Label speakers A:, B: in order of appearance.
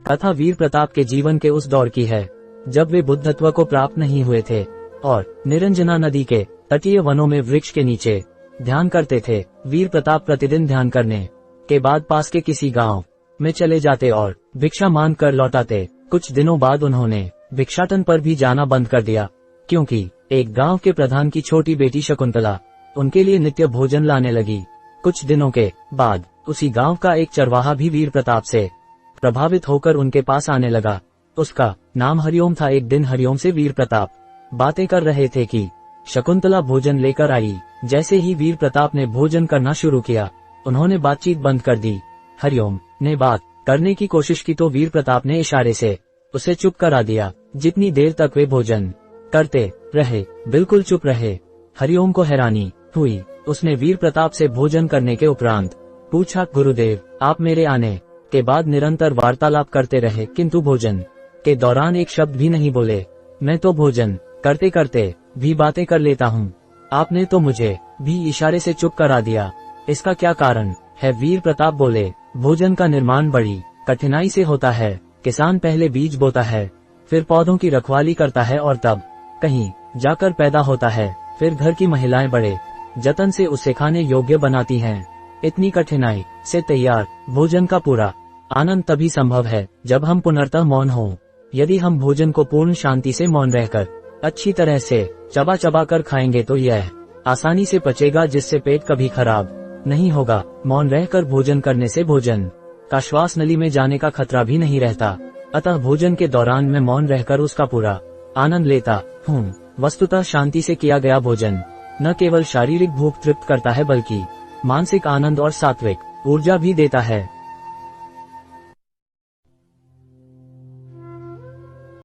A: कथा वीर प्रताप के जीवन के उस दौर की है जब वे बुद्धत्व को प्राप्त नहीं हुए थे और निरंजना नदी के तटीय वनों में वृक्ष के नीचे ध्यान करते थे। वीर प्रताप प्रतिदिन ध्यान करने के बाद पास के किसी गांव में चले जाते और भिक्षा मांग कर लौटाते। कुछ दिनों बाद उन्होंने भिक्षाटन पर भी जाना बंद कर दिया, क्योंकि एक गांव के प्रधान की छोटी बेटी शकुंतला उनके लिए नित्य भोजन लाने लगी। कुछ दिनों के बाद उसी गांव का एक चरवाहा भी वीर प्रताप से प्रभावित होकर उनके पास आने लगा। उसका नाम हरिओम था। एक दिन हरिओम से वीर प्रताप बातें कर रहे थे कि शकुंतला भोजन लेकर आई। जैसे ही वीर प्रताप ने भोजन करना शुरू किया, उन्होंने बातचीत बंद कर दी। हरिओम ने बात करने की कोशिश की तो वीर प्रताप ने इशारे से उसे चुप करा दिया। जितनी देर तक वे भोजन करते रहे, बिल्कुल चुप रहे। हरिओम को हैरानी हुई। उसने वीर प्रताप से भोजन करने के उपरांत पूछा, गुरुदेव, आप मेरे आने के बाद निरंतर वार्तालाप करते रहे, किंतु भोजन के दौरान एक शब्द भी नहीं बोले। मैं तो भोजन करते करते भी बातें कर लेता हूँ, आपने तो मुझे भी इशारे से चुप करा दिया, इसका क्या कारण है? वीर प्रताप बोले, भोजन का निर्माण बड़ी कठिनाई से होता है। किसान पहले बीज बोता है, फिर पौधों की रखवाली करता है और तब कहीं जाकर पैदा होता है। फिर घर की महिलाएं बड़े जतन से उसे खाने योग्य बनाती हैं। इतनी कठिनाई से तैयार भोजन का पूरा आनंद तभी संभव है जब हम पुनर्तः मौन हों। यदि हम भोजन को पूर्ण शांति से मौन रहकर अच्छी तरह से चबा चबा कर खाएंगे तो यह आसानी से पचेगा, जिससे पेट कभी खराब नहीं होगा। मौन रहकर भोजन करने से भोजन का श्वास नली में जाने का खतरा भी नहीं रहता। अतः भोजन के दौरान मैं मौन रहकर उसका पूरा आनंद लेता हूँ। वस्तुतः शांति से किया गया भोजन न केवल शारीरिक भूख तृप्त करता है, बल्कि मानसिक आनंद और सात्विक ऊर्जा भी देता है।